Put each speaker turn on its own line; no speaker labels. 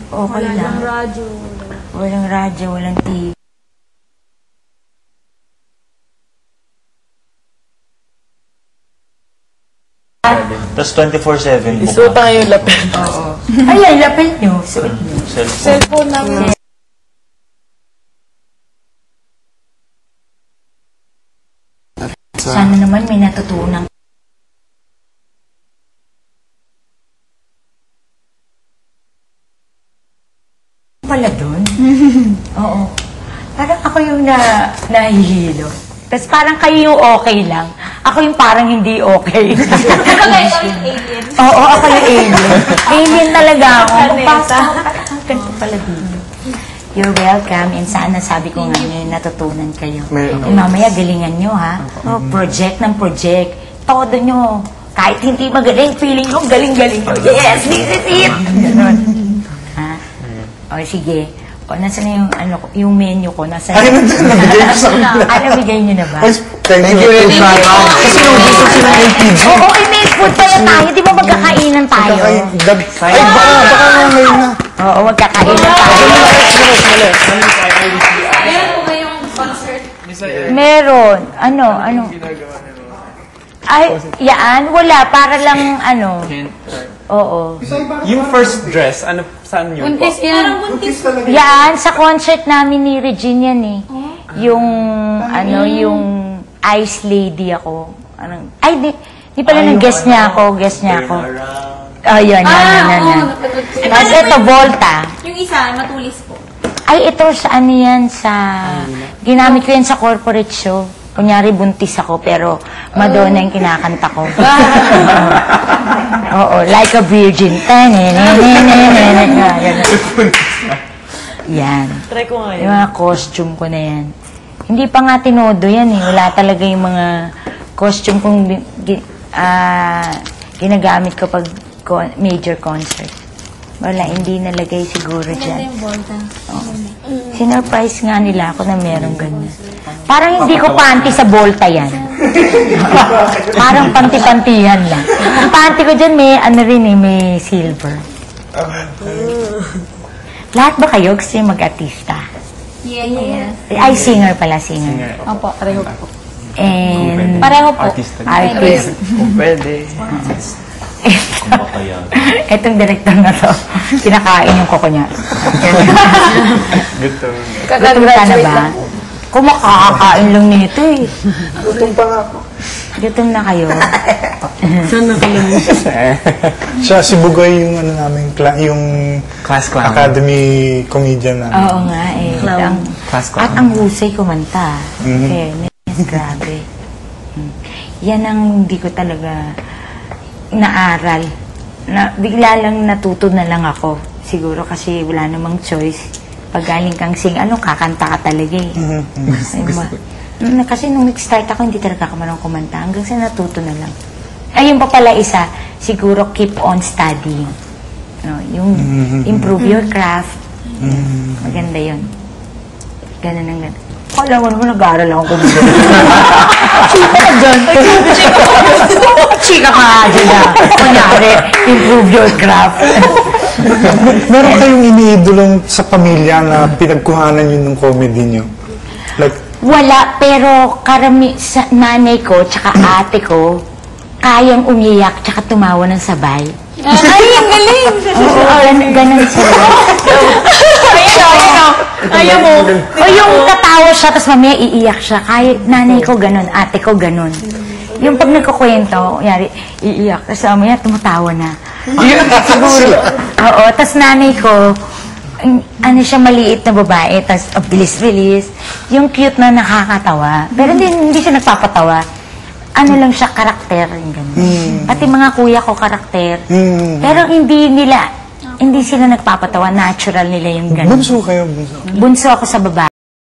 Okay lang.
Walang radyo.
Walang radyo, walang TV.
Tapos 24/7 buka.
Isuot tayo yung lapel.
Oo. Ayan, lapel nyo. Suot nyo.
Cellphone.
Cellphone namin.
Sana naman may natutunan. Pala dun? Oo. Parang ako yung nahihilo. Tapos parang kayo yung okay lang. Ako yung parang hindi okay. Oo, ako yung alien. Alien talaga ako. Ang ganito pala dito. You're welcome. And sana sabi ko nga ngayon, natutunan kayo. And mamaya galingan nyo ha. Project ng project. Todo nyo. Kahit hindi magaling, feeling nyo, galing-galing nyo. Yes, this is it! Ganon. Ha? O sige. O, nasa na yung, yung menu ko? Nasa na?
Nabigay ko sa kanila.
Nabigay nyo na ba?
Thank you. Kasi nandito sila ng kids.
Oo, okay, may food pala tayo. Di ba magkakainan tayo?
Ay, baka ngayon na.
Oo, magkakainan tayo.
Meron po ba yung concert?
Meron. Ano? Ay, yaan? Wala. Para lang, Oo.
Yung first dress, saan yun po?
Buntis yan. Parang buntis.
Yan, sa concert namin ni Regine yan eh. Yung, yung Ice Lady ako. Ay, di pala nag-guest niya ako. Oh, yun. Tapos ito, Volta.
Yung isa, matulis po.
Ay, ito, sa ginamit ko yan sa corporate show. Kunyari, buntis ako, pero Madonna yung kinakanta ko. Oo, like a virgin. Yan.
Try ko nga
Yung mga costume ko na yan. Hindi pa nga tinodo yan eh. Wala talaga yung mga costume kong ginagamit ko pag major concert. Wala, hindi nalagay siguro dyan. Sinurprise nga nila ako na merong ganyan. Parang hindi ko panty sa Volta yan. Parang panty-pantihan lang. Ang panty ko dyan may silver. Lahat ba kayo gusto yung mag-artista?
Yeah.
Ay, singer pala, singer.
Opo, pareho po.
And
Pareho po.
artist.
Kung pwede.
Etong director na to, kinakain yung koko niya.
Gutom.
Gutom ka na ba? Kumakakain lang nito eh.
Gutom pa nga po.
Gutom na kayo.
Saan na kayo? Siya, si Bugoy yung namin, yung class clown. Academy comedian namin.
Oo nga eh. At ang husay kumanta. Fairness, grabe. Yan ang hindi ko talaga naaral. Bigla lang natuto na lang ako. Siguro kasi wala namang choice. Pag galing kang sing, kakanta ka talaga eh. Kasi nung nag-start ako, hindi talaga ako marunong kumanta. Hanggang sa natuto na lang. Ayun pa pala isa, siguro keep on studying. Yung improve your craft. Maganda yun. Ganun ang ganun. Alam mo naman, nag-aaral ako kumita. Chika na dyan. Chika ka dyan na. Kunyari, improve your craft.
Meron kayong iniidolong sa pamilya na pinagkuhanan yun ng comedy nyo? Like,
wala, pero sa nanay ko, tsaka ate ko, kayang umiyak, tsaka tumawa ng sabay.
Ay, ang galing!
Oo, ganun sila.
Ayaw mo.
O yung tatawa siya, tapos mamaya iiyak siya. Kahit nanay ko ganun, ate ko ganun. Yung pag nagkukwento, yari, iiyak, tapos mamaya tumatawa na. Siguro. Oo, tapos nanay ko, siya, maliit na babae, tapos bilis-bilis. Yung cute na nakakatawa. Pero hindi siya nagpapatawa. Lang siya, karakter. Pati mga kuya ko, karakter. Pero hindi sila nagpapatawa. Natural nila yung ganun.
bunso kayo, bunso.
Bunso ako sa babae.